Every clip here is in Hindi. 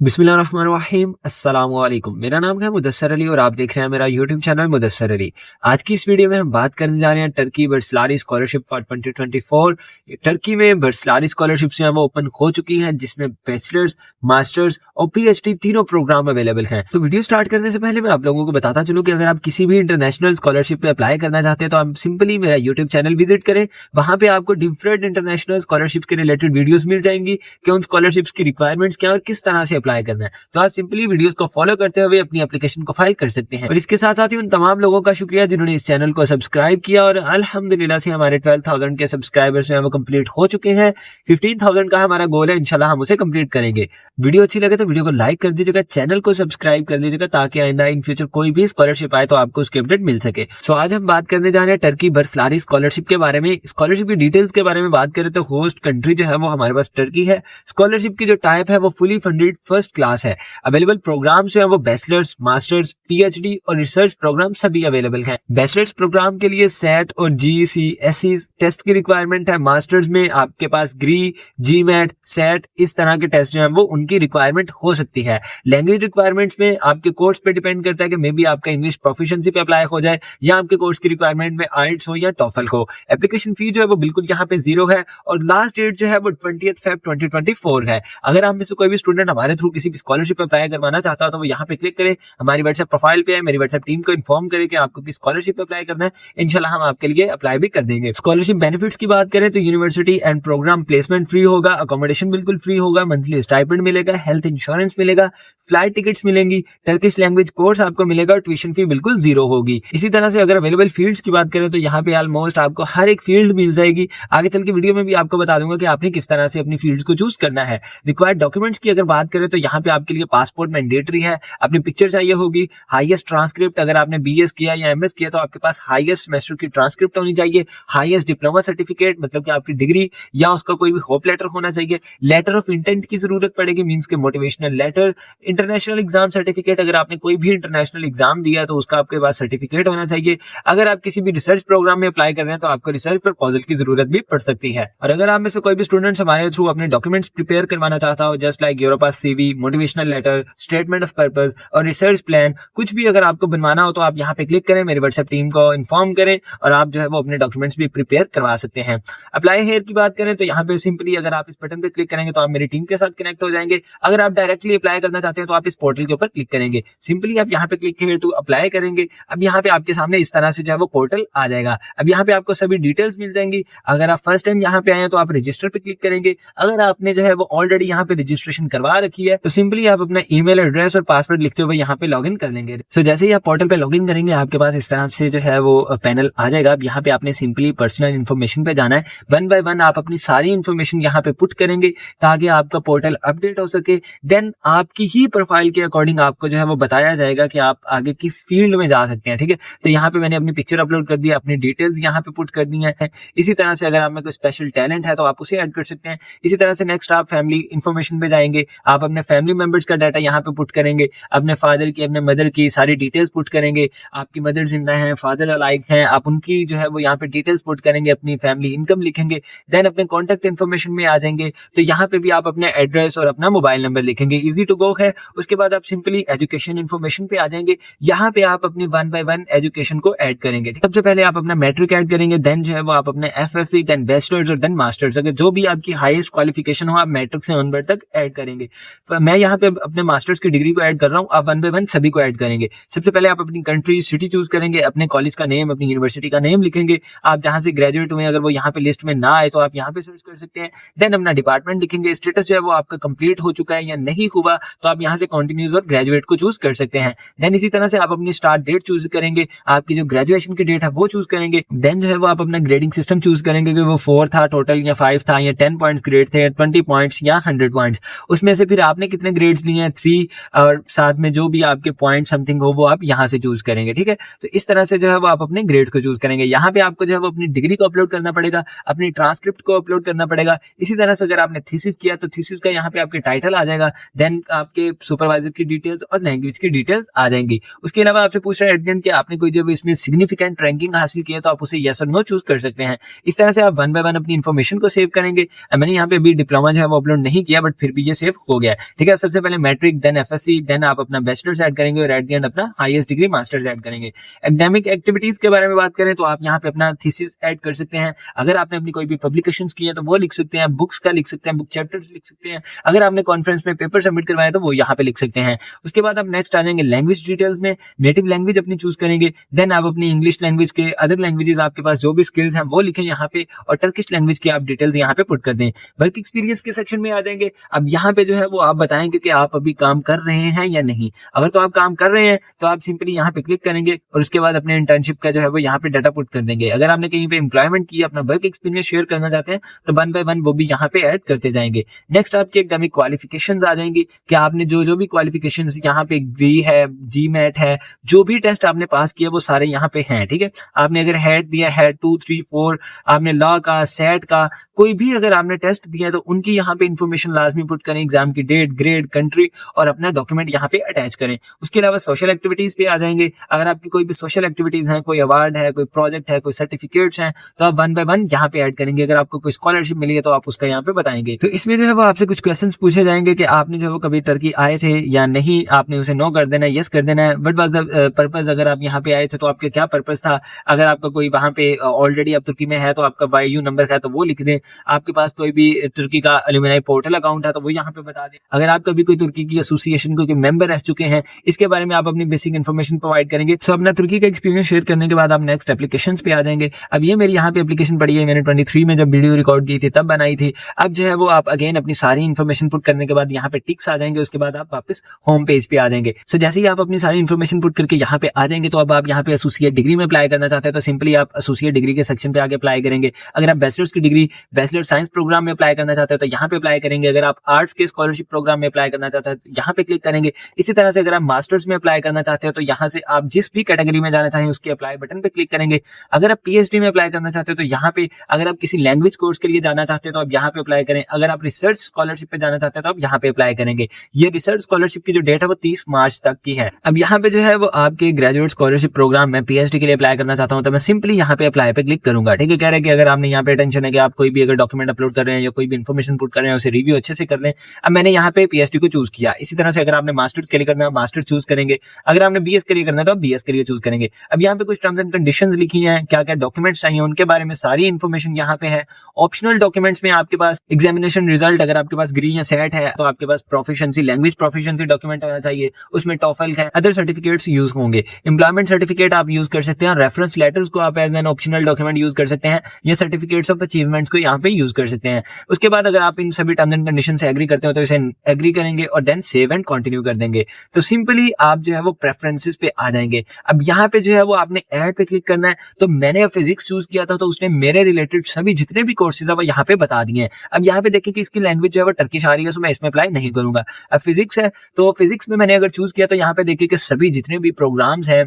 बिस्मिल्लाहिर्रहमानिर्रहीम अस्सलाम वालेकुम। मेरा नाम है मुदस्सर अली और आप देख रहे हैं मेरा यूट्यूब चैनल मुदस्सर अली। आज की इस वीडियो में हम बात करने जा रहे हैं टर्की बर्सलारी स्कॉलरशिप फॉर 2024। टर्की में बर्सलारी स्कॉलरशिप जो है वो ओपन हो चुकी है, जिसमें बैचलर्स, मास्टर्स और पीएचडी तीनों प्रोग्राम अवेलेबल हैं। तो वीडियो स्टार्ट करने से पहले मैं आप लोगों को बताता चलूं कि अगर आप किसी भी इंटरनेशनल स्कॉलरशिप पे अप्लाई करना चाहते हैं तो आप सिंपली मेरा यूट्यूब चैनल विजिट करें। वहां पे आपको डिफरेंट इंटरनेशनल स्कॉलरशिप के रिलेटेड वीडियोस मिल जाएंगी कि उन स्कॉलरशिप्स की रिक्वायरमेंट्स क्या और किस तरह से अप्लाई करना है। तो आप सिंपली वीडियोस को फॉलो करते हुए अपनी एप्लीकेशन को फाइल कर सकते हैं। और इसके साथ साथ ही उन तमाम लोगों का शुक्रिया जिन्होंने इस चैनल को सब्सक्राइब किया और अल्हम्दुलिल्लाह से हमारे 12,000 के सब्सक्राइबर्स जो है वो कंप्लीट हो चुके हैं। 15,000 का हमारा गोल है, इंशाल्लाह हम उसे कंप्लीट करेंगे। वीडियो अच्छी लगे तो वीडियो को लाइक कर दीजिएगा, चैनल को सब्सक्राइब कर दीजिएगा ताकि आइंदा इन फ्यूचर कोई भी स्कॉलरशिप आए तो आपको उसकी अपडेट मिल सके। सो आज हम बात करने जा रहे हैं टर्की बर्सलारी स्कॉलरशिप के बारे में। स्कॉलरशिप की डिटेल्स के बारे में बात करें तो होस्ट कंट्री जो है वो हमारे पास टर्की है। स्कॉलरशिप की जो टाइप है वो फुली फंडेड फर्स्ट क्लास है। अवेलेबल प्रोग्राम जो है वो बैचलर्स, मास्टर्स, पीएचडी और रिसर्च प्रोग्राम सभी अवेलेबल हैं। बैचलर्स प्रोग्राम के लिए सेट और जीसीएसई टेस्ट की रिक्वायरमेंट है। मास्टर्स में आपके पास ग्री, जीमेट, सेट इस तरह के टेस्ट जो है वो उनकी रिक्वायरमेंट हो सकती है। लैंग्वेज रिक्वायरमेंट्स में आपके कोर्स पे डिपेंड करता है कि मे बी आपका इंग्लिश प्रोफिशिएंसी पे अप्लाई हो जाए या आपके कोर्स की रिक्वायरमेंट में आइल्ट्स हो या टॉफल हो। एप्लीकेशन फी जो है वो बिल्कुल यहाँ पे 0 है और लास्ट डेट जो है वो 20 फेब 2024 है। अगर आप में से कोई भी स्टूडेंट हमारे थ्रू किसी भी स्कॉलरशिप अप्लाई करवाना चाहता हो तो वो यहाँ पे क्लिक करें, हमारी व्हाट्सएप प्रोफाइल पे है, मेरी व्हाट्सएप टीम को इन्फॉर्म करें कि आपको किस स्कॉलरशिप अप्लाई करना है। इंशाल्लाह हम आपके लिए अप्लाई भी कर देंगे। स्कॉलरशिप बेनिफिट्स की बात करें तो university and programme placement free होगा, अकोमोडेशन बिल्कुल फ्री होगा, मंथली स्टाइपेंड मिलेगा, हेल्थ इंश्योरेंस मिलेगा, फ्लाइट टिकट्स मिलेंगी, टर्किश लैंग्वेज कोर्स आपको मिलेगा और ट्यूशन फी बिल्कुल 0 होगी। इसी तरह से अगर अवेलेबल फील्ड्स की बात करें तो यहाँ पे ऑलमोस्ट आपको हर एक फील्ड मिल जाएगी। आगे चल के वीडियो में भी आपको बता दूंगा कि आपने किस तरह से अपनी फील्ड्स को चूज करना है। रिक्वायर्ड डॉक्यूमेंट्स की अगर बात करें तो यहाँ पे आपके लिए पासपोर्ट मैंडेटरी है, अपनी पिक्चर चाहिए होगी, हाईएस्ट ट्रांसक्रिप्ट, अगर आपने बीएस किया या एमएस किया तो आपके पास हाईएस्ट सेमेस्टर की ट्रांसक्रिप्ट होनी चाहिए, हाईएस्ट डिप्लोमा सर्टिफिकेट मतलब कि आपकी डिग्री या उसका कोई भी होप लेटर होना चाहिए, लेटर ऑफ इंटेंट की जरूरत पड़ेगी मींस के motivational letter, international exam certificate, अगर आपने कोई भी इंटरनेशनल एग्जाम दिया है तो उसका आपके पास सर्टिफिकेट होना चाहिए। अगर आप किसी भी रिसर्च प्रोग्राम में अप्लाई कर रहे हैं तो आपको रिसर्च प्रपोजल की जरूरत भी पड़ सकती है। और अगर आप में से कोई भी स्टूडेंट्स हमारे थ्रू अपने डॉक्यूमेंट्स प्रिपेयर करवाना चाहता हो, जस्ट लाइक योर पास CV, motivational letter, statement of purpose और रिसर्च प्लान, कुछ भी अगर आपको बनवाना हो तो आप यहाँ पे क्लिक करें, मेरी व्हाट्सएप टीम को इन्फॉर्म करें और आप जो है वो अपने डॉक्यूमेंट्स भी प्रिपेयर करवा सकते हैं। अप्लाई हेयर की बात करें तो यहाँ पे सिंपली अगर आप इस बटन पे क्लिक करेंगे तो आप मेरी टीम के साथ कनेक्ट हो जाएंगे। अगर आप डायरेक्टली अप्लाई करना चाहते हैं तो आप इस पोर्टल के ऊपर क्लिक करेंगे, सिंपली आप यहाँ पे क्लिक हेयर टू अप्लाई करेंगे। अब यहाँ पे आपके सामने इस तरह से जो है वो पोर्टल आ जाएगा। अब यहाँ पे आपको सभी डिटेल्स मिल जाएंगी। अगर आप फर्स्ट टाइम यहाँ पे आए हैं तो आप रजिस्टर पे क्लिक करेंगे। अगर आपने जो है वो ऑलरेडी यहाँ पे रजिस्ट्रेशन करवा रखी है तो सिंपली आप अपना ईमेल एड्रेस और पासवर्ड लिखते हुए यहाँ पे लॉगिन कर लेंगे। सो जैसे ही आप पोर्टल पे लॉगिन करेंगे आपके पास इस तरह से जो है वो पैनल आ जाएगा। अब यहाँ पे आपने सिंपली पर्सनल इन्फॉर्मेशन पे जाना है, 1 बाय 1 आप अपनी सारी इन्फॉर्मेशन यहाँ पे पुट करेंगे ताकि आपका पोर्टल अपडेट हो सके। देन आपकी ही प्रोफाइल के अकॉर्डिंग आपको जो है वो बताया जाएगा कि आप आगे किस फील्ड में जा सकते हैं। ठीक है, तो यहाँ पे मैंने अपनी पिक्चर अपलोड कर दी, अपनी डिटेल्स यहाँ पे पुट कर दी है। इसी तरह से अगर आप में कोई स्पेशल टैलेंट है तो आप उसे ऐड कर सकते हैं। इसी तरह से नेक्स्ट आप फैमिली इन्फॉर्मेशन पे जाएंगे, आप अपने फैमिली मेंबर्स का डाटा यहाँ पे पुट करेंगे, अपने फादर की, अपने मदर की सारी डिटेल्स पुट करेंगे। आपकी मदर जिंदा है, फादर अलाइक हैं, आप उनकी जो है वो यहाँ पे डिटेल्स पुट करेंगे, अपनी फैमिली इनकम लिखेंगे। देन अपने कॉन्टेक्ट इन्फॉर्मेशन में आ जाएंगे तो यहाँ पे भी आप अपने एड्रेस और अपना मोबाइल नंबर लिखेंगे, इजी टू गो है। उसके बाद आप सिंपली एजुकेशन इन्फॉर्मेशन पे आ जाएंगे। यहाँ पे आप अपनी 1 बाय 1 एजुकेशन को ऐड करेंगे। सबसे पहले आप अपना मैट्रिक ऐड करेंगे, देन जो है वो आप अपने एफएफसी, देन बैचलर्स और देन मास्टर्स, अगर जो भी आपकी हाईएस्ट क्वालिफिकेशन हो आप मैट्रिक से ऑनवर्ड तक ऐड करेंगे। मैं यहाँ पे अपने मास्टर्स की डिग्री को ऐड कर रहा हूँ, आप 1 बाय 1 सभी को ऐड करेंगे। सबसे पहले आप अपनी कंट्री, सिटी चूज करेंगे, अपने कॉलेज का नेम, अपनी यूनिवर्सिटी का नेम लिखेंगे। आप जहां से ग्रेजुएट हुए अगर वो यहाँ पे लिस्ट में ना आए तो आप यहाँ पे सर्च कर सकते हैं। देन अपना डिपार्टमेंट लिखेंगे, स्टेटस जो है वो आपका कंप्लीट हो चुका है या नहीं हुआ तो आप यहाँ से कंटिन्यूज और ग्रेजुएट को चूज कर सकते हैं। देन इसी तरह से आप अपनी स्टार्ट डेट चूज करेंगे, आपकी जो ग्रेजुएशन की डेट है वो चूज करेंगे। देन जो है वो आप अपना ग्रेडिंग सिस्टम चूज करेंगे कि वो 4 था टोटल या 5 था या 10 पॉइंट्स ग्रेड थे, 20 पॉइंट्स या 100 पॉइंट्स। उसमें से फिर आपने कितने ग्रेड्स लिए हैं, 3, और साथ में जो भी आपके पॉइंट समथिंग हो वो आप यहाँ से चूज करेंगे। ठीक है, तो इस तरह से जो है वो आप अपने ग्रेड्स को चूज करेंगे। यहाँ पे आपको जो है वो अपनी डिग्री को अपलोड करना पड़ेगा, अपनी ट्रांसक्रिप्ट को अपलोड करना पड़ेगा। इसी तरह से अगर आपने थीसिस किया तो थीसिस का यहाँ पे आपके टाइटल आ जाएगा, देन आपके सुपरवाइजर की डिटेल्स और लैंग्वेज की डिटेल्स आ जाएंगी। उसके अलावा आपसे पूछ रहा है एट कि आपने कोई जब इसमें सिग्निफिकेंट रैंकिंग हासिल की है तो आप उसे यस और नो चूज कर सकते हैं। इस तरह से आप 1 बाय 1 अपनी इन्फॉर्मेशन को सेव करेंगे। मैंने यहाँ पे अभी डिप्लोमा जो है वो अपलोड नहीं किया बट फिर भी ये सेव हो गया है। ठीक है। सबसे पहले मैट्रिक, देन एफएससी, देन आप अपना बैचलर्स ऐड करेंगे और एट द एंड अपना हाईएस्ट डिग्री मास्टर्स ऐड करेंगे। एकेडमिक एक्टिविटीज के बारे में बात करें तो आप यहाँ पे अपना थीसिस ऐड कर सकते हैं। अगर आपने अपनी कोई भी पब्लिकेशंस की है तो वो लिख सकते हैं, बुक्स का लिख सकते हैं, बुक चैप्टर्स लिख सकते हैं। अगर आपने कॉन्फ्रेंस में पेपर सबमिट करवाया तो वो यहाँ पे लिख सकते हैं। उसके बाद आप नेक्स्ट आ जाएंगे लैंग्वेज डिटेल्स में। नेटिव लैंग्वेज अपनी चूज करेंगे, देन आप अपनी इंग्लिश लैंग्वेज के अदर लैंग्वेजेस आपके पास जो भी स्किल्स हैं वो लिखें यहाँ पे, और टर्किश लैंग्वेज की आप डिटेल्स यहाँ पे पुट कर दें। वर्क एक्सपीरियंस के सेक्शन में आ जाएंगे। अब यहाँ पे जो है वो आप बताएंगे कि आप अभी काम कर रहे हैं या नहीं। अगर तो आप काम कर रहे हैं तो आप सिंपली यहाँ पे क्लिक करेंगे और उसके बाद अपने इंटर्नशिप का जो है वो यहाँ पे डाटा पुट कर देंगे। अगर आपने कहीं पे एम्प्लॉयमेंट की, अपना वर्क एक्सपीरियंस शेयर करना चाहते हैं तो 1 बाय 1 वो भी यहाँ पे ऐड करते जाएंगे। नेक्स्ट आपकी एकेडमिक क्वालिफिकेशंस आ जाएंगी कि आपने जो भी क्वालिफिकेशंस यहाँ पे ग्री है, जीमेट है, जो भी टेस्ट आपने पास किया वो सारे यहाँ पे हैं। ठीक है। आपने अगर हेड दिया है 2, 3, 4, आपने लॉ का, सेट का, कोई भी अगर आपने टेस्ट दिया है तो उनकी यहाँ पे इन्फॉर्मेशन लाजमी पुट करें, एग्जाम की डेट, ग्रेड, कंट्री और अपना डॉक्यूमेंट यहाँ पे अटैच करें। उसके अलावा सोशल एक्टिविटीज पे आ जाएंगे। अगर आपकी कोई भी सोशल एक्टिविटीज है, कोई अवार्ड है, कोई प्रोजेक्ट है, कोई सर्टिफिकेट्स हैं, तो आप 1 बाय 1 यहाँ पे ऐड करेंगे। अगर आपको कोई स्कॉलरशिप मिली है तो आप उसका यहाँ पे बताएंगे। तो इसमें जो है वो आपसे कुछ क्वेश्चंस पूछे जाएंगे कि आपने जो है वो कभी टर्की आए थे या नहीं। आपने उसे नो कर देना है, यस कर देना है। व्हाट वाज द पर्पस, अगर आप यहाँ पे आए थे तो आपका क्या पर्पस था। अगर आपका कोई वहां पे ऑलरेडी आप तुर्की में है तो आपका वाईयू नंबर है तो वो लिख दें। आपके पास कोई भी तुर्की का एलुमनाई पोर्टल अकाउंट है तो वो यहाँ पे बता दें। अगर आप कभी कोई तुर्की की एसोसिएशन के मेंबर रह चुके हैं, इसके बारे में आप अपनी बेसिक इन्फॉर्मेशन प्रोवाइड करेंगे। तो अपना तुर्की का एक्सपीरियंस शेयर करने के बाद आप नेक्स्ट एप्लीकेशंस पे आ जाएंगे। अब ये मेरी यहाँ पे एप्लीकेशन पड़ी है, मैंने 23 में जब वीडियो रिकॉर्ड की थी तब बनाई थी। अब जो है वो आप अगेन अपनी सारी इन्फॉर्मेशन पुट करने के बाद यहाँ पे टिक्स आ जाएंगे। उसके बाद आप वापस होम पेज पे आ जाएंगे। सो जैसे ही आप अपनी सारी इन्फॉर्मेशन पुट करके यहाँ पे आ जाएंगे तो अब आप यहाँ पे एसोसिएट डिग्री में अप्लाई करना चाहते हैं तो सिंपली आप एसोसिएट डिग्री के सेक्शन पे आके अप्लाई करेंगे। अगर आप बैचलर्स की डिग्री बैचलर साइंस प्रोग्राम में अप्लाई करना चाहते हैं तो यहाँ पे अप्लाई करेंगे। अगर आप आर्ट्स के स्कॉलरशिप प्रोग्राम में अप्लाई करना चाहते हैं तो यहाँ पे क्लिक करेंगे। इसी तरह से अगर आप मास्टर्स में अप्लाई करना चाहते हैं तो यहाँ से आप जिस भी कैटेगरी में जाना चाहें उसके अप्लाई बटन पे क्लिक करेंगे। अगर आप पीएचडी में अप्लाई करना चाहते हैं तो यहाँ पे, अगर आप किसी लैंग्वेज कोर्स के लिए जाना चाहते हैं तो आप यहाँ पे अप्लाई करें। अगर आप रिसर्च स्कॉलरशिप पे जाना चाहते हैं तो आप यहाँ पे अप्लाई करेंगे। ये रिसर्च स्कॉलरशिप की जो डेट है वो 30 मार्च तक की है। अब यहाँ पे जो है वो आपके ग्रेजुएट स्कॉलरशिप प्रोग्राम में पीएचडी के लिए अप्लाई करना चाहता हूँ तो मैं सिंपली यहाँ पे अप्लाई पे क्लिक करूंगा। ठीक है। कह रहे हैं कि अगर आपने यहाँ पे टेंशन है कि आप कोई भी अगर डॉक्यूमेंट अपलोड कर रहे हैं या कोई भी इन्फॉर्मेशन पुट कर रहे हैं उसे रिव्यू अच्छे से कर लें। अब मैंने यहाँ पे पीएचडी को चूज किया। इसी तरह से अगर आपने मास्टर्स के लिए करना है मास्टर्स चूज करेंगे। अगर आपने बीएस के लिए करना है तो आप बीएस के लिए चूज करेंगे। अब यहाँ पे कुछ टर्म्स एंड कंडीशंस लिखी हैं, क्या क्या डॉक्यूमेंट्स चाहिए उनके बारे में सारी इन्फॉर्मेशन यहाँ पे है। ऑप्शनल डॉक्यूमेंट्स में आपके पास एग्जामिनेशन रिजल्ट, अगर आपके पास ग्री या सेट है तो आपके पास प्रोफिशिएंसी, लैंग्वेज प्रोफिशिएंसी डॉक्यूमेंट होना चाहिए। उसमें टॉफल है, अदर सर्टिफिकेट्स यूज होंगे। एम्प्लॉयमेंट सर्टिफिकेट आप यूज कर सकते हैं। रेफरेंस लेटर्स को आप as an optional document use कर सकते हैं। ये सर्टिफिकेट्स ऑफ अचीवमेंट्स को यहाँ पे यूज कर सकते हैं। उसके बाद अगर आप इन सभी टर्म्स एंड कंडीशन से एग्री करते हो तो इसे एग्री करेंगे और देन सेव एंड कंटिन्यू कर देंगे। तो सिंपली आप जो है वो प्रेफरेंसेस पे आ जाएंगे। अब यहाँ पे जो है वो आपने ऐड पे क्लिक करना है। तो मैंने फिजिक्स चूज किया था तो उसने मेरे रिलेटेड सभी जितने भी कोर्सेज है वो यहाँ पे बता दिए हैं। अब यहाँ पे देखें कि इसकी लैंग्वेज जो है वो टर्किश आ रही है, तो मैं इसमें अप्लाई नहीं करूंगा। अब फिजिक्स है तो फिजिक्स में मैंने अगर चूज किया तो यहाँ पे देखिए कि सभी जितने भी प्रोग्राम्स हैं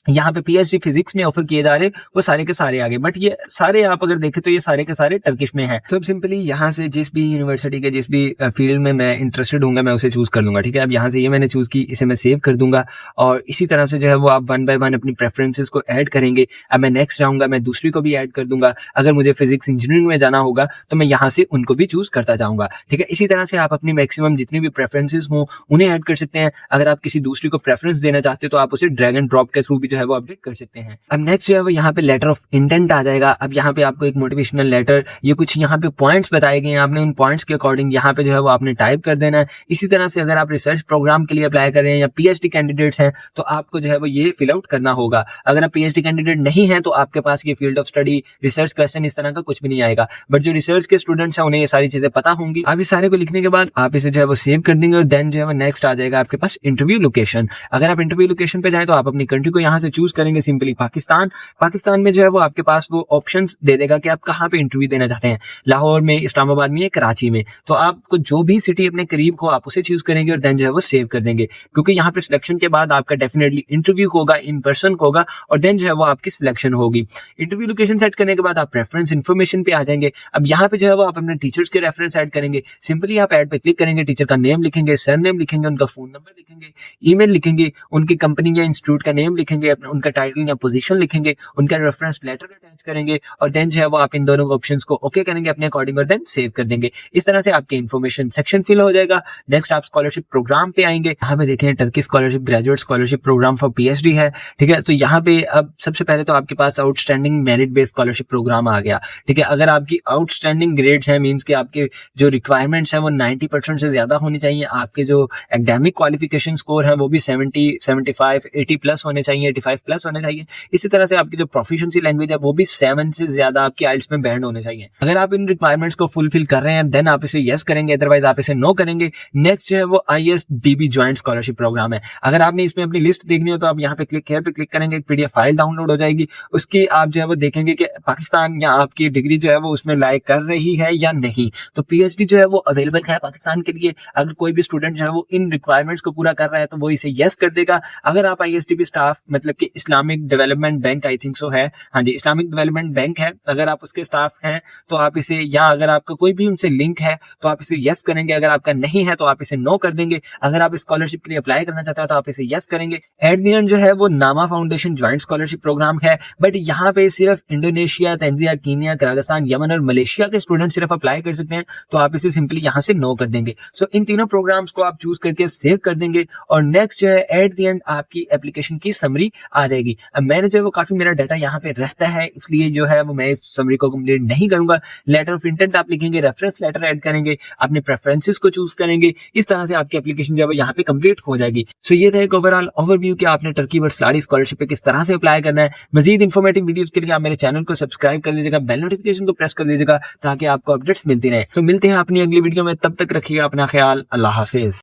यहाँ पे पीएचडी फिजिक्स में ऑफर किए जा रहे वो सारे के सारे आगे, बट ये सारे आप अगर देखें तो ये सारे के सारे टर्किश में हैं। तो अब सिंपली यहाँ से जिस भी यूनिवर्सिटी के जिस भी फील्ड में मैं इंटरेस्टेड हूँ मैं उसे चूज कर दूंगा। ठीक है। अब यहाँ से ये मैंने चूज की, इसे मैं सेव कर दूंगा और इसी तरह से जो है वो आप 1 बाय 1 अपनी प्रेफरेंसेस को ऐड करेंगे। अब मैं नेक्स्ट जाऊंगा, मैं दूसरी को भी ऐड कर दूंगा। अगर मुझे फिजिक्स इंजीनियरिंग में जाना होगा तो मैं यहाँ से उनको भी चूज करता जाऊंगा। ठीक है। इसी तरह से आप अपनी मैक्सिमम जितनी भी प्रेफरेंसेस हो उन्हें ऐड कर सकते हैं। अगर आप किसी दूसरी को प्रेफरेंस देना चाहते हो तो आप उसे ड्रैग एंड ड्रॉप के थ्रू भी जो है वो अपडेट कर सकते हैं। अब नेक्स्ट जो है वो यहाँ पे लेटर ऑफ इंटेंट आ जाएगा। अब यहाँ पे आपको एक मोटिवेशनल लेटर, ये कुछ यहाँ पे पॉइंट्स बताए गए हैं, आपने उन पॉइंट्स के अकॉर्डिंग यहाँ पे जो है वो आपने टाइप कर देना है। इसी तरह से अगर आप रिसर्च प्रोग्राम के लिए अप्लाई कर रहे हैं या पीएचडी कैंडिडेट्स हैं तो आपको जो है वो ये फिल आउट करना होगा। अगर आप पीएचडी कैंडिडेट नहीं है तो आपके पास ये field of study, research question इस तरह का कुछ भी नहीं आएगा, बट जो रिसर्च के स्टूडेंट्स हैं उन्हें ये सारी चीजें पता होंगी। आप इस सारे को लिखने के बाद आप इसे जो है वो सेव कर देंगे और देन जो है वो नेक्स्ट आ जाएगा आपके पास इंटरव्यू लोकेशन। अगर आप इंटरव्यू लोकेशन पे जाए तो आप अपनी कंट्री को यहाँ से चूज करेंगे, सिंपली पाकिस्तान में जो है वो आपके पास वो ऑप्शंस दे देगा कि आप कहाँ पे इंटरव्यू देना चाहते हैं, लाहौर में, इस्लामाबाद में या कराची में। तो आपको जो भी सिटी अपने करीब हो आप उसे चूज करेंगे और देन जो है वो सेव कर देंगे, क्योंकि यहाँ पे सिलेक्शन के बाद आपका डेफिनेटली इंटरव्यू होगा, इन पर्सन होगा और देन जो है वो आपकी सिलेक्शन होगी। इंटरव्यू लोकेशन सेट करने के बाद आप रेफरेंस इन्फॉर्मेशन पे आ जाएंगे। अब यहाँ पे जो है वो आप अपने टीचर्स के रेफरेंस ऐड करेंगे। सिंपली आप ऐड पे क्लिक करेंगे, टीचर का नेम लिखेंगे, सरनेम लिखेंगे, उनका फोन नंबर लिखेंगे, ईमेल लिखेंगे, उनकी कंपनी या इंस्टीट्यूट का नेम लिखेंगे, लिखेंगे, उनका टाइटल या पोजीशन लिखेंगे, उनका रेफरेंस लेटर अटैच करेंगे और देन जो है वो आप इन दोनों ऑप्शंस को ओके करेंगे अपने अकॉर्डिंग और देन सेव कर देंगे। इस तरह से आपके इन्फॉर्मेशन सेक्शन फिल हो जाएगा। नेक्स्ट आप स्कॉलरशिप प्रोग्राम पे आएंगे। यहाँ पे देखें Turkey scholarship graduate scholarship programme for PhD है, ठीक है। तो यहाँ पे अब सबसे पहले तो आपके पास outstanding merit based scholarship programme आ गया, ठीक है। अगर आपकी आउटस्टैंडिंग ग्रेड्स है, मींस कि आपके जो रिक्वायरमेंट्स है वो 90% से ज्यादा होनी चाहिए, आपके जो एकेडमिक क्वालिफिकेशन स्कोर है वो भी 70, 75, 80 प्लस होने चाहिए, 85 प्लस होने चाहिए। इसी तरह से आपकी जो प्रोफिशिएंसी लैंग्वेज है वो भी 7 से ज्यादा आपकी आइल्स में बैंड होने चाहिए। अगर आप इन रिक्वायरमेंट्स को फुलफिल कर रहे हैं देन आप इसे यस करेंगे, अदरवाइज आप इसे नो करेंगे। नेक्स्ट जो है वो ISDB ज्वाइंट स्कॉलरशिप प्रोग्राम है। अगर आपने इसमें अपनी लिस्ट देखनी हो तो आप यहाँ पे क्लिक पे क्लिक करेंगे, एक PDF फाइल डाउनलोड हो जाएगी। उसकी आप जो है वो देखेंगे कि पाकिस्तान या आपकी डिग्री जो है वो उसमें लाइक कर रही है या नहीं। तो PhD जो है वो अवेलेबल है पाकिस्तान के लिए। अगर कोई भी स्टूडेंट जो है वो इन रिक्वायरमेंट्स को पूरा कर रहा है तो वो इसे यस कर देगा। अगर आप ISDB स्टाफ मतलब कि Islamic development bank I think so है, हाँ जी इस्लामिक डेवलपमेंट बैंक है, अगर आप उसके स्टाफ हैं तो आप इसे, या अगर आपका कोई भी उनसे लिंक है तो आप इसे यस करेंगे। अगर आपका नहीं है तो आप इसे नो कर देंगे। अगर आप स्कॉलरशिप के लिए अप्लाई करना चाहते हो तो आप इसे यस करेंगे। एट द एंड जो है वो नामा फाउंडेशन ज्वाइंट स्कॉलरशिप प्रोग्राम है, बट यहाँ पे सिर्फ Indonesia, Tanzania, Kenya, Kyrgyzstan, Yemen और मलेशिया के स्टूडेंट सिर्फ अप्लाई कर सकते हैं, तो आप इसे सिंपली यहाँ से नो कर देंगे। सो इन तीनों प्रोग्राम्स को आप चूज करके सेव कर देंगे और नेक्स्ट जो है एट द एंड आपकी एप्लीकेशन की समरी आ जाएगी। अब मैंने जो है वो काफी मेरा डाटा यहाँ पे रहता है, इसलिए जो है वो मैं इस समरी को कंप्लीट नहीं करूंगा। लेटर ऑफ इंटेंट आप लिखेंगे, रेफरेंस लेटर ऐड करेंगे, अपने प्रेफरेंसेस को चूज करेंगे। इस तरह से आपकी एप्लीकेशन जो है यहाँ पे कंप्लीट हो जाएगी। सो ये था एक ओवरऑल ओवरव्यू कि आपने टर्की बर्सलारी स्कॉलरशिप पे किस तरह से अप्लाई करना है। मजीद इन्फॉर्मेटिव वीडियोस के लिए आप मेरे चैनल को सब्सक्राइब कर लीजिएगा, बेल नोटिफिकेशन को प्रेस कर लीजिएगा ताकि आपको अपडेट्स मिलती रहे। तो मिलते हैं अपनी अगली वीडियो में, तब तक रखिएगा अपना ख्याल। अल्लाह हाफिज।